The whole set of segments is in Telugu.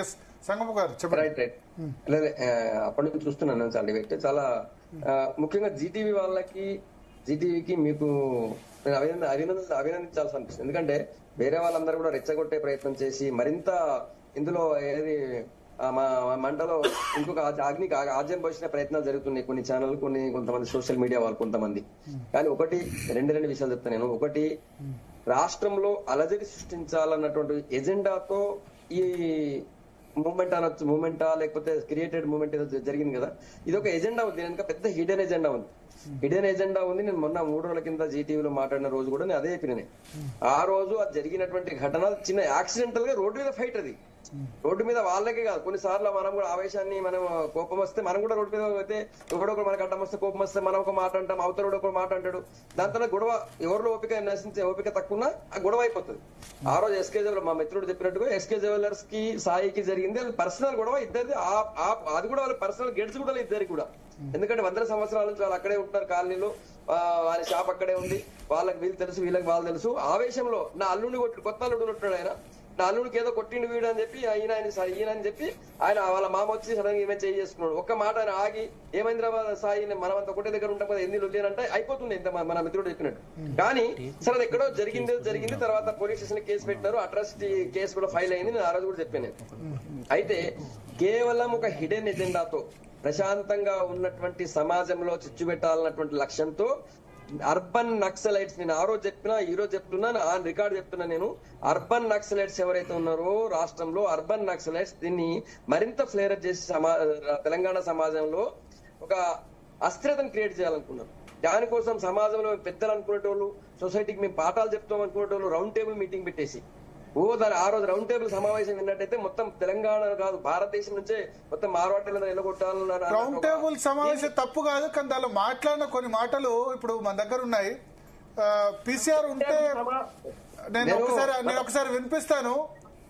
ఎస్ సంగమ గారు చెప్పండి. రైట్ రైట్ లేదు అప్పటి నుంచి చూస్తున్నాను చాలా డిబేట్ చాలా ముఖ్యంగా జీటీవీ వాళ్ళకి జీటీవీకి మీకు నేను అభినందించాల్సి అనిపిస్తుంది. ఎందుకంటే వేరే వాళ్ళందరూ కూడా రెచ్చగొట్టే ప్రయత్నం చేసి మరింత ఇందులో ఏది మంటలో ఇంకొక అగ్నికి ఆజ్యం పోసిన ప్రయత్నాలు జరుగుతున్నాయి కొన్ని ఛానల్ కొంతమంది సోషల్ మీడియా వాళ్ళు కొంతమంది. కానీ రెండు విషయాలు చెప్తాను నేను. ఒకటి, రాష్ట్రంలో అలజడి సృష్టించాలన్నటువంటి ఎజెండాతో ఈ మూమెంట్ అనొచ్చు, మూమెంటా లేకపోతే క్రియేటెడ్ మూమెంట్ ఏదో జరిగింది కదా, ఇది ఒక ఎజెండా ఉంది. దీని పెద్ద హిడెన్ ఎజెండా ఉంది. నేను మొన్న 3 రోజుల కింద జీటీవీలో మాట్లాడిన రోజు కూడా నేను అదే చెప్పిన. ఆ రోజు అది జరిగినటువంటి ఘటన చిన్న యాక్సిడెంటల్ గా రోడ్డు మీద ఫైట్. అది రోడ్డు మీద వాళ్ళకే కాదు, కొన్నిసార్లు మనం కూడా ఆవేశాన్ని కోపం వస్తే మనం కూడా రోడ్డు మీద అయితే ఎవడొకరు మనకు అడ్డం వస్తే కోపం వస్తే మనం ఒక మాట అంటాం, అవతల ఒక మాట అంటాడు. దాంతో గొడవ ఎవరిలో ఓపిక తక్కువ ఆ గొడవ అయిపోతుంది. ఆ రోజు ఎస్కే జువెలర్స్ మా మిత్రుడు చెప్పినట్టుగా ఎస్కే జువెలర్స్ కి సాయికి జరిగింది అది పర్సనల్ గొడవ ఇద్దరిది. అది కూడా వాళ్ళ పర్సనల్ గెడ్స్ కూడా ఇద్దరికి కూడా. ఎందుకంటే 100 సంవత్సరాల నుంచి వాళ్ళు అక్కడే ఉంటున్నారు కాలనీలో, వాళ్ళ షాప్ అక్కడే ఉంది, వాళ్ళకి వీళ్ళు తెలుసు వీళ్ళకి వాళ్ళు తెలుసు. ఆవేశంలో నా అల్లుడిని కొట్టి కొత్త అల్లుడు ఉంటున్నాడు, ఆయన నా అల్లుడికి ఏదో కొట్టిండు వీడు అని చెప్పి ఈయన అని చెప్పి ఆయన వాళ్ళ మామ వచ్చి సడన్ గా ఏమైనా చేసుకున్నాడు. ఒక్క మాట ఆయన ఆగి ఏమైంది సాయి మనమంతా ఒకటే దగ్గర ఉంటాం కదా ఎన్ని లొల్లేనంటే అయిపోతుంది ఇంత మన మిత్రుడు చెప్పినట్టు. కానీ సరే అది ఎక్కడో జరిగింది. తర్వాత పోలీస్ స్టేషన్ కేసు పెట్టినారు, అట్రాసిటీ కేసు కూడా ఫైల్ అయింది. నేను ఆ రోజు కూడా చెప్పాను. అయితే కేవలం ఒక హిడెన్ ఎజెండాతో ప్రశాంతంగా ఉన్నటువంటి సమాజంలో చిచ్చు పెట్టాలన్నటువంటి లక్ష్యంతో అర్బన్ నక్సలైట్స్, నేను ఆ రోజు చెప్పినా ఈ రోజు చెప్తున్నాను, ఆ రికార్డు చెప్తున్నా నేను, అర్బన్ నక్సలైట్స్ ఎవరైతే ఉన్నారో రాష్ట్రంలో అర్బన్ నక్సలైట్స్ దీన్ని మరింత ఫ్లేరప్ చేసి తెలంగాణ సమాజంలో ఒక అస్థిరతను క్రియేట్ చేయాలనుకున్నారు. దానికోసం సమాజంలో పెద్దలు అనుకునేటోళ్ళు, సొసైటీకి మేము పాఠాలు చెప్తాం అనుకునేటోళ్ళు రౌండ్ టేబుల్ మీటింగ్ పెట్టేసి ఆ రోజు రౌండ్ టేబుల్ సమావేశం విన్నట్టయితే మొత్తం తెలంగాణ కాదు భారతదేశం నుంచే మొత్తం మార్వాడీలను ఎల్లగొట్టాలన్నారు. రౌండ్ టేబుల్ సమావేశం తప్పు కాదు, కానీ దానిలో మాట్లాడిన కొన్ని మాటలు ఇప్పుడు మన దగ్గర ఉన్నాయి. పీసీఆర్ ఉంటే నేను ఒకసారి వినిపిస్తాను.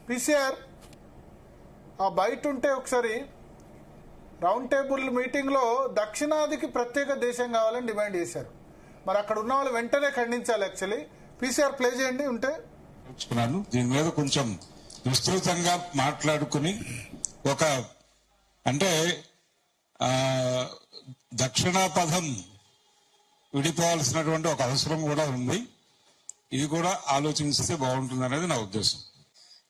పీసీఆర్ బయట ఉంటే ఒకసారి రౌండ్ టేబుల్ మీటింగ్ లో దక్షిణాదికి ప్రత్యేక దేశం కావాలని డిమాండ్ చేశారు. మరి అక్కడ ఉన్న వాళ్ళు వెంటనే ఖండించాలి. యాక్చువల్లీ పీసీఆర్ ప్లే చేయండి ఉంటే. దీని మీద కొంచెం విస్తృతంగా మాట్లాడుకుని అంటే దక్షిణ పథం విడిపోవాల్సినటువంటి ఒక అవసరం కూడా ఉంది. ఇది కూడా ఆలోచిస్తే బాగుంటుంది అనేది నా ఉద్దేశం.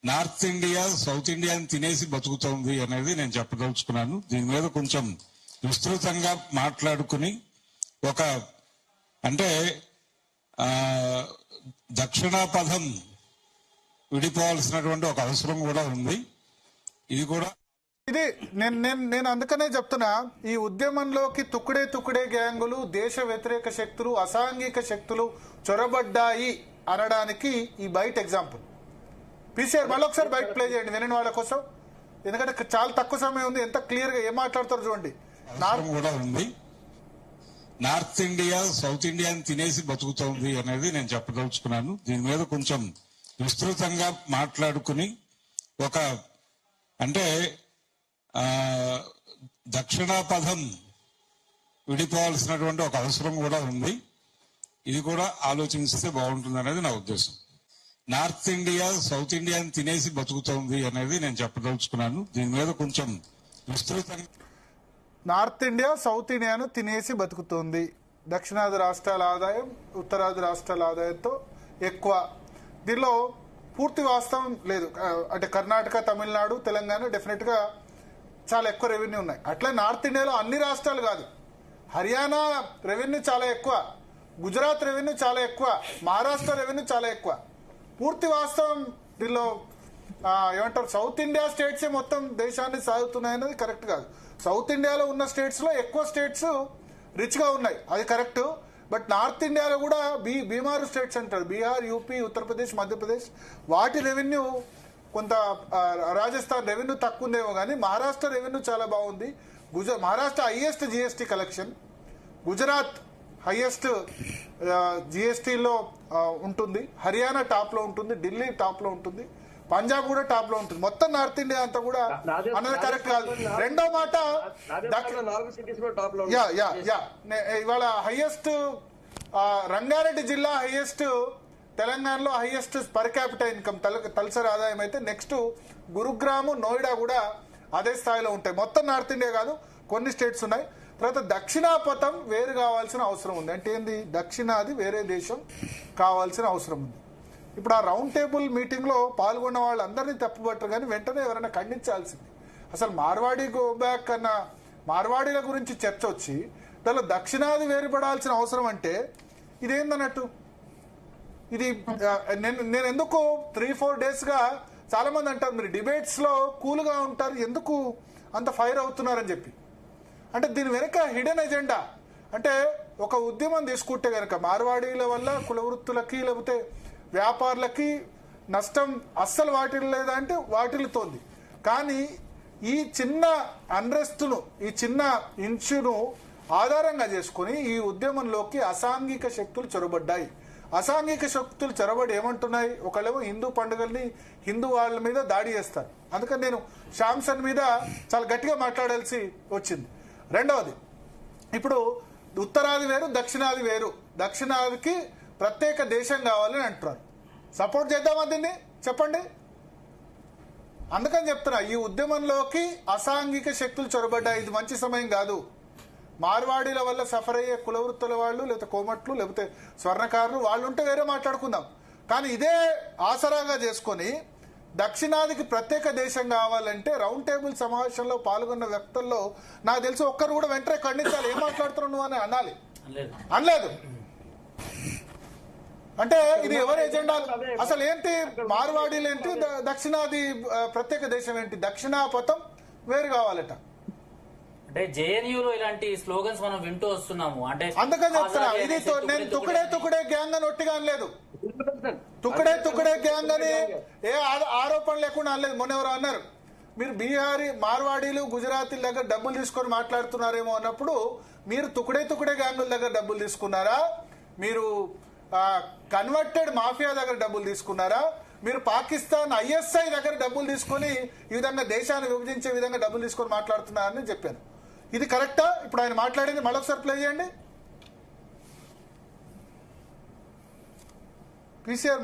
నార్త్ ఇండియా సౌత్ ఇండియాని తినేసి బతుకుతోంది అనేది నేను చెప్పదలుచుకున్నాను. దీని మీద కొంచెం విస్తృతంగా మాట్లాడుకుని అంటే దక్షిణ పథం విడిపోవాల్సినటువంటి ఒక అవసరం కూడా ఉంది. ఇది కూడా నేను అందుకనే చెప్తున్నా, ఈ ఉద్యమంలోకి తుక్కుడే గ్యాంగులు, దేశ వ్యతిరేక శక్తులు, అసాంఘిక శక్తులు చొరబడ్డాయి అనడానికి ఈ బయట ఎగ్జాంపుల్. పీసీఆర్ మళ్ళొకసారి బయట ప్లే చేయండి వినని వాళ్ళ కోసం, ఎందుకంటే చాలా తక్కువ సమయం ఉంది. ఎంత క్లియర్ గా ఏం మాట్లాడతారు చూడండి. కూడా ఉంది. నార్త్ ఇండియా సౌత్ ఇండియాని తినేసి బతుకుతోంది అనేది నేను చెప్పదలుచుకున్నాను. దీని మీద కొంచెం విస్తృతంగా మాట్లాడుకుని అంటే దక్షిణ పథం విడిపోవాల్సినటువంటి ఒక అవసరం కూడా ఉంది. ఇది కూడా ఆలోచిస్తే బాగుంటుంది అనేది నా ఉద్దేశం. నార్త్ ఇండియా సౌత్ ఇండియాని తినేసి బతుకుతోంది అనేది నేను చెప్పదలుచుకున్నాను. దీని మీద కొంచెం విస్తృతంగా నార్త్ ఇండియా సౌత్ ఇండియాను తినేసి బతుకుతోంది. దక్షిణాది రాష్ట్రాల ఆదాయం ఉత్తరాది రాష్ట్రాల ఆదాయంతో ఎక్కువ. దీనిలో పూర్తి వాస్తవం లేదు. అంటే కర్ణాటక, తమిళనాడు, తెలంగాణ డెఫినెట్ గా చాలా ఎక్కువ రెవెన్యూ ఉన్నాయి. అట్లా నార్త్ ఇండియాలో అన్ని రాష్ట్రాలు కాదు, హర్యానా రెవెన్యూ చాలా ఎక్కువ, గుజరాత్ రెవెన్యూ చాలా ఎక్కువ, మహారాష్ట్ర రెవెన్యూ చాలా ఎక్కువ. పూర్తి వాస్తవం దీనిలో ఏమంటారు, సౌత్ ఇండియా స్టేట్సే మొత్తం దేశాన్ని సాగుతున్నాయన్నది కరెక్ట్ కాదు. సౌత్ ఇండియాలో ఉన్న స్టేట్స్ లో ఎక్కువ స్టేట్స్ రిచ్ గా ఉన్నాయి, అది కరెక్ట్. బట్ నార్త్ ఇండియాలో కూడా బీమారు స్టేట్స్ అంటారు, బీహార్, యూపీ, ఉత్తరప్రదేశ్, మధ్యప్రదేశ్, వాటి రెవెన్యూ కొంత, రాజస్థాన్ రెవెన్యూ తక్కువ ఉందేమో కానీ మహారాష్ట్ర రెవెన్యూ చాలా బాగుంది. Maharashtra highest GST collection, Gujarat highest జిఎస్టీలో ఉంటుంది, హర్యానా టాప్ లో ఉంటుంది, ఢిల్లీ టాప్ లో ఉంటుంది, పంజాబ్ కూడా టాప్ లో ఉంటుంది. మొత్తం నార్త్ ఇండియా అంతా కూడా అన్నది కరెక్ట్ కాదు. రెండో మాట, ఇవాళ హైయెస్ట్ రంగారెడ్డి జిల్లా హైయెస్ట్ తెలంగాణలో హైయెస్ట్ పర్ క్యాపిటల్ ఇన్కమ్ తలసరి ఆదాయం అయితే నెక్స్ట్ గురుగ్రామ్, నోయిడా కూడా అదే స్థాయిలో ఉంటాయి. మొత్తం నార్త్ ఇండియా కాదు, కొన్ని స్టేట్స్ ఉన్నాయి. తర్వాత దక్షిణాపథం వేరు కావాల్సిన అవసరం ఉంది. అంటే ఏంది? దక్షిణాది వేరే దేశం కావాల్సిన అవసరం ఉంది. ఇప్పుడు ఆ రౌండ్ టేబుల్ మీటింగ్లో పాల్గొన్న వాళ్ళందరినీ తప్పుపట్టరు, కానీ వెంటనే ఎవరైనా ఖండించాల్సింది. అసలు మార్వాడి గో బ్యాక్ అన్న మార్వాడీల గురించి చర్చ వచ్చి దానిలో దక్షిణాది వేరుపడాల్సిన అవసరం అంటే ఇదేందన్నట్టు? ఇది నేను ఎందుకు 3-4 డేస్గా చాలా మంది అంటారు మీరు డిబేట్స్లో కూల్గా ఉంటారు, ఎందుకు అంత ఫైర్ అవుతున్నారని చెప్పి. అంటే దీని వెనక హిడెన్ ఎజెండా. అంటే ఒక ఉద్యమం తీసుకుంటే కనుక మార్వాడీల వల్ల కుల వృత్తులకి లేకపోతే వ్యాపారులకి నష్టం అస్సలు వాటిల్లేదా అంటే వాటిల్లుతోంది. కానీ ఈ చిన్న అన్రెస్ట్ను, ఈ చిన్న ఇన్షును ఆధారంగా చేసుకుని ఈ ఉద్యమంలోకి అసాంఘిక శక్తులు చొరబడ్డాయి. అసాంఘిక శక్తులు చొరబడి ఏమంటున్నాయి? ఒకళ్ళేమో హిందూ పండుగల్ని హిందూ వాళ్ళ మీద దాడి చేస్తారు. అందుకని నేను శాంసన్ మీద చాలా గట్టిగా మాట్లాడాల్సి వచ్చింది. రెండవది, ఇప్పుడు ఉత్తరాది వేరు, దక్షిణాది వేరు. దక్షిణాదికి ప్రత్యేక దేశం కావాలని అంటున్నారు. సపోర్ట్ చేద్దామా దీన్ని? చెప్పండి. అందుకని చెప్తున్నా, ఈ ఉద్యమంలోకి అసాంఘిక శక్తులు చొరబడ్డాయి. ఇది మంచి సమయం కాదు. మార్వాడీల వల్ల సఫర్ అయ్యే కులవృత్తుల వాళ్ళు, లేకపోతే కోమట్లు, లేకపోతే స్వర్ణకారులు వాళ్ళు ఉంటే వేరే మాట్లాడుకుందాం. కానీ ఇదే ఆసరాగా చేసుకొని దక్షిణాదికి ప్రత్యేక దేశం కావాలంటే రౌండ్ టేబుల్ సమావేశంలో పాల్గొన్న వ్యక్తుల్లో నాకు తెలిసి ఒక్కరు కూడా వెంటనే ఖండించాలి. ఏం మాట్లాడుతున్నావు నువ్వు అని అనాలి. అనలేదు. అంటే ఇది ఎవరి ఎజెండా? అసలు ఏంటి మార్వాడీలు ఏంటి, దక్షిణాది ప్రత్యేక దేశం ఏంటి? దక్షిణాపథం వేరు కావాలట. అంటే జేఎన్యూలో ఇలాంటి స్లోగన్స్ మనం వింటూ వస్తున్నాము. అంటే అందుకని చెప్తున్నా, ఇది నేను తుకడే గ్యాంగ్ అని ఒట్టిగా అనలేదు. తుకడే గ్యాంగ్ అని ఏ ఆరోపణ లేకుండా అనలేదు. మొన్న ఎవరు అన్నారు, మీరు బీహారీ మార్వాడీలు గుజరాతీల దగ్గర డబ్బులు తీసుకొని మాట్లాడుతున్నారేమో అన్నప్పుడు మీరు తుకడే గ్యాంగుల దగ్గర డబ్బులు తీసుకున్నారా? మీరు కన్వర్టెడ్ మాఫియా దగ్గర డబ్బులు తీసుకున్నారా? మీరు పాకిస్తాన్ ISI దగ్గర డబ్బులు తీసుకొని ఈ విధంగా దేశాన్ని విభజించే విధంగా డబ్బులు తీసుకొని మాట్లాడుతున్నారని చెప్పాను. ఇది కరెక్టా? ఇప్పుడు ఆయన మాట్లాడింది మళ్ళొకసారి ప్లే చేయండి. PCR